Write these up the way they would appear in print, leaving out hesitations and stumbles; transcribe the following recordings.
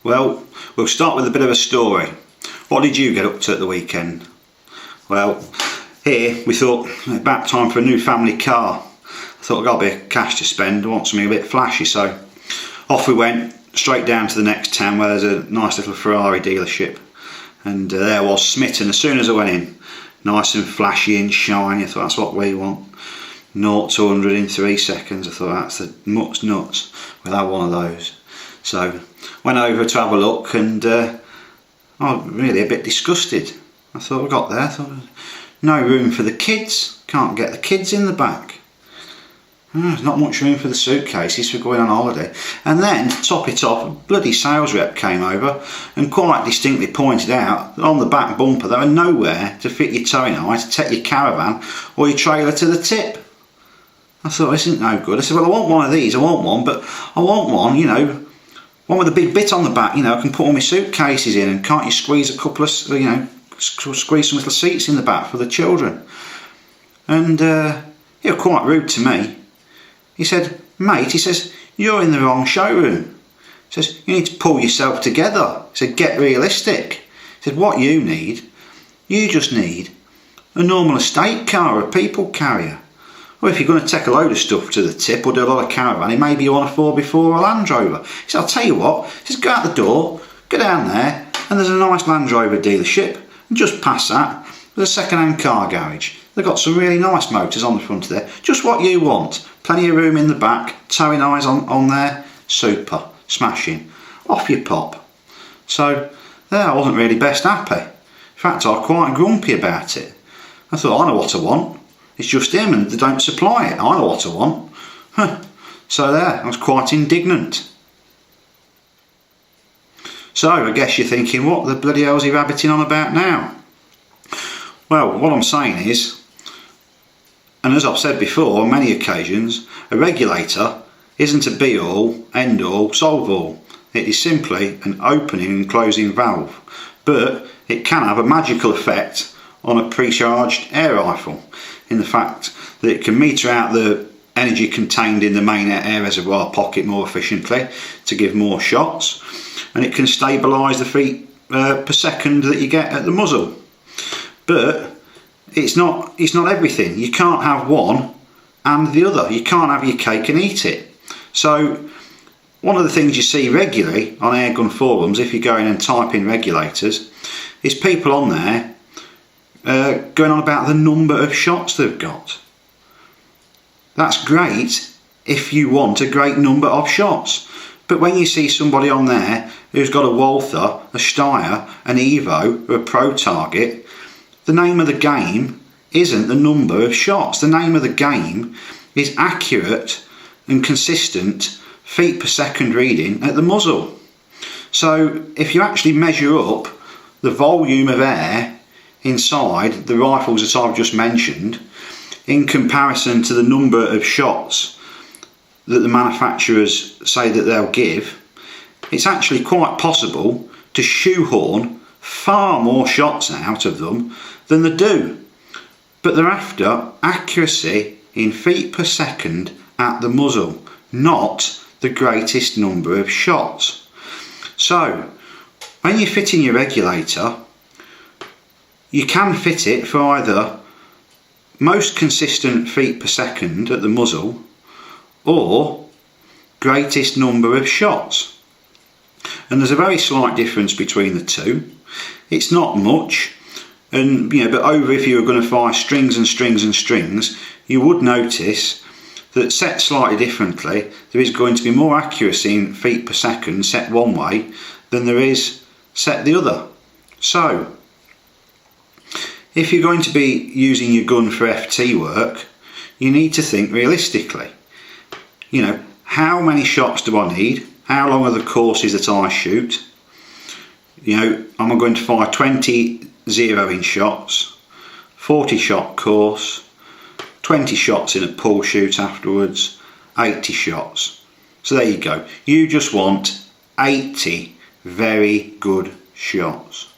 Well, we'll start with a bit of a story. What did you get up to at the weekend? Well, here we thought about time for a new family car. I thought I've got a bit of cash to spend, I want something a bit flashy, so off we went straight down to the next town where there's a nice little Ferrari dealership, and there was smitten as soon as I went in. Nice and flashy and shiny. I thought that's what we want. 0 to 100 in 3 seconds. I thought that's the nuts. We'll have one of those. So went over to have a look, and I was really a bit disgusted. I thought I got there, I thought no room for the kids. Can't get the kids in the back. There's not much room for the suitcases for going on holiday. And then, to top it off, a bloody sales rep came over and quite distinctly pointed out that on the back bumper there are nowhere to fit your towing eye to take your caravan or your trailer to the tip. I thought, this isn't no good. I said, well, I want one of these, I want one, but I want one, you know, one with a big bit on the back, you know, I can put all my suitcases in, and can't you squeeze a couple of, you know, squeeze some little seats in the back for the children? And he was quite rude to me. He said, mate, he says, you're in the wrong showroom. He says, you need to pull yourself together. He said, get realistic. He said, what you just need a normal estate car or a people carrier. Or if you're going to take a load of stuff to the tip or do a lot of caravanning, maybe you want a 4x4 or a Land Rover. He said, I'll tell you what, just go out the door, go down there, and there's a nice Land Rover dealership, and just past that, there's a second-hand car garage. They've got some really nice motors on the front of there. Just what you want. Plenty of room in the back, towing eyes on there. Super. Smashing. Off you pop. So, there I wasn't really best happy. In fact, I was quite grumpy about it. I thought, I know what I want. It's just him and they don't supply it. I know what I want. So there, I was quite indignant. So, I guess you're thinking, what the bloody hell is he rabbiting on about now? Well, what I'm saying is, and as I've said before on many occasions, a regulator isn't a be-all, end-all, solve-all. It is simply an opening and closing valve, but it can have a magical effect on a pre-charged air rifle in the fact that it can meter out the energy contained in the main air reservoir pocket more efficiently to give more shots, and it can stabilise the feet per second that you get at the muzzle. But it's not everything. You can't have one and the other. You can't have your cake and eat it. So one of the things you see regularly on airgun forums, if you go in and type in regulators, is people on there going on about the number of shots they've got. That's great if you want a great number of shots. But when you see somebody on there who's got a Walther, a Steyr, an Evo, or a Pro Target, the name of the game isn't the number of shots. The name of the game is accurate and consistent feet per second reading at the muzzle. So if you actually measure up the volume of air inside the rifles that I've just mentioned in comparison to the number of shots that the manufacturers say that they'll give, it's actually quite possible to shoehorn far more shots out of them than they do. But they're after accuracy in feet per second at the muzzle, not the greatest number of shots. So when you're fitting your regulator, you can fit it for either most consistent feet per second at the muzzle or greatest number of shots. And there's a very slight difference between the two. It's not much, and you know, but over if you were going to fire strings and strings and strings, you would notice that set slightly differently, there is going to be more accuracy in feet per second set one way than there is set the other. So if you're going to be using your gun for FT work, you need to think realistically. You know, how many shots do I need? How long are the courses that I shoot? You know, am I going to fire 20 0-inch shots, 40 shot course, 20 shots in a pull shoot afterwards, 80 shots. So there you go. You just want 80 very good shots.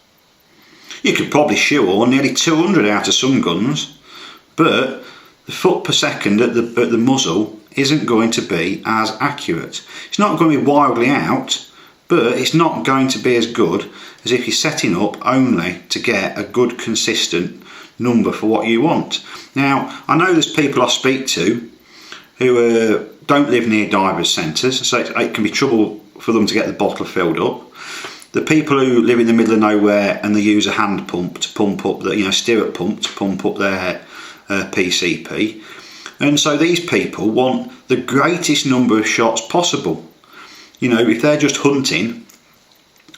You could probably shoehorn nearly 200 out of some guns, but the foot per second at the muzzle isn't going to be as accurate. It's not going to be wildly out, but it's not going to be as good as if you're setting up only to get a good consistent number for what you want. Now, I know there's people I speak to who don't live near divers centres, so it can be trouble for them to get the bottle filled up. The people who live in the middle of nowhere and they use a hand pump to pump up the, stirrup pump to pump up their PCP. And so these people want the greatest number of shots possible. If they're just hunting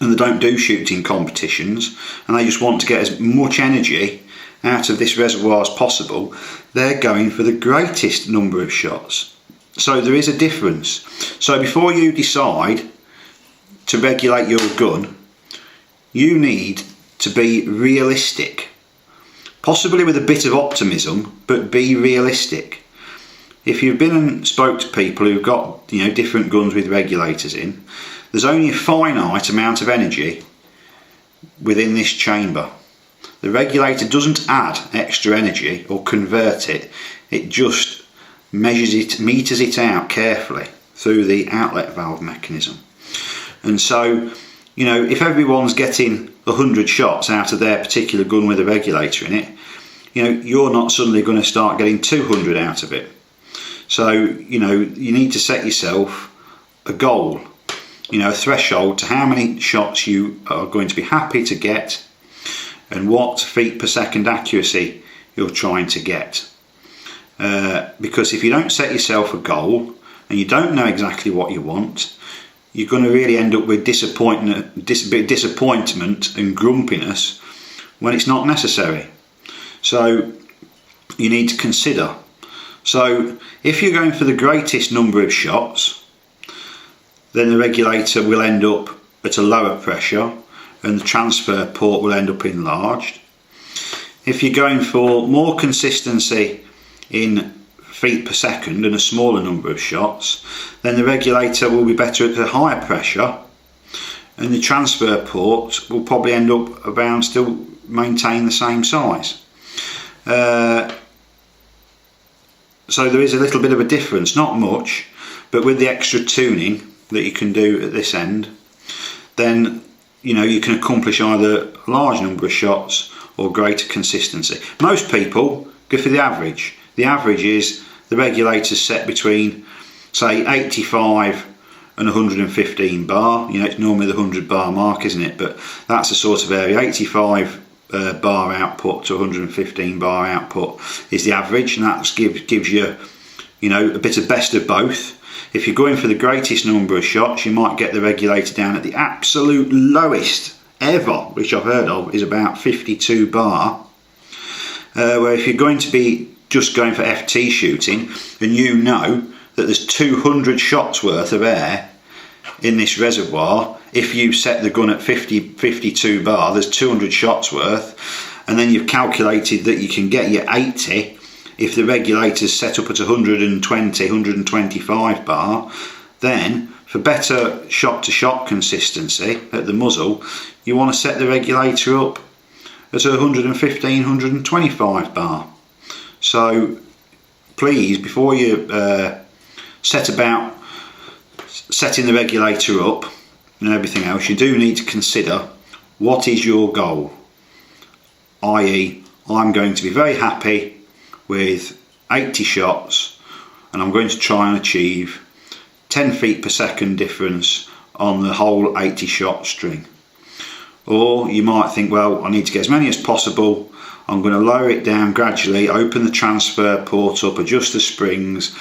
and they don't do shooting competitions and they just want to get as much energy out of this reservoir as possible, they're going for the greatest number of shots. So there is a difference. So before you decide to regulate your gun, you need to be realistic. Possibly with a bit of optimism, but be realistic. If you've been and spoke to people who've got different guns with regulators in, there's only a finite amount of energy within this chamber. The regulator doesn't add extra energy or convert it, it just meters it out carefully through the outlet valve mechanism. And so, if everyone's getting 100 shots out of their particular gun with a regulator in it, you're not suddenly going to start getting 200 out of it. So, you need to set yourself a goal, a threshold to how many shots you are going to be happy to get and what feet per second accuracy you're trying to get. Because if you don't set yourself a goal and you don't know exactly what you want, you're going to really end up with disappointment and grumpiness when it's not necessary. So you need to consider. So if you're going for the greatest number of shots, then the regulator will end up at a lower pressure and the transfer port will end up enlarged. If you're going for more consistency in feet per second and a smaller number of shots, then the regulator will be better at a higher pressure and the transfer port will probably end up around still maintain the same size. So there is a little bit of a difference, not much, but with the extra tuning that you can do at this end, then you can accomplish either a large number of shots or greater consistency. Most people go for the average. The average is the regulator's set between, say, 85 and 115 bar. It's normally the 100 bar mark, isn't it? But that's the sort of area. 85 bar output to 115 bar output is the average, and that gives you, a bit of best of both. If you're going for the greatest number of shots, you might get the regulator down at the absolute lowest ever, which I've heard of, is about 52 bar. Where if you're going to be just going for FT shooting, and you know that there's 200 shots worth of air in this reservoir, if you set the gun at 52 bar, there's 200 shots worth, and then you've calculated that you can get your 80 if the regulator's set up at 120, 125 bar, then for better shot-to-shot consistency at the muzzle, you want to set the regulator up at 115, 125 bar. So please, before you set about setting the regulator up and everything else, you do need to consider what is your goal. I.e., I'm going to be very happy with 80 shots and I'm going to try and achieve 10 feet per second difference on the whole 80 shot string. Or you might think, well, I need to get as many as possible, I'm going to lower it down gradually, open the transfer port up, adjust the springs,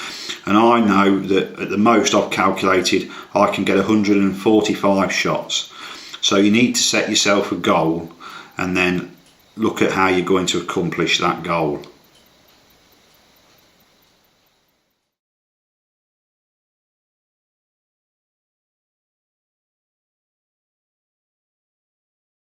and I know that at the most I've calculated I can get 145 shots. So you need to set yourself a goal and then look at how you're going to accomplish that goal.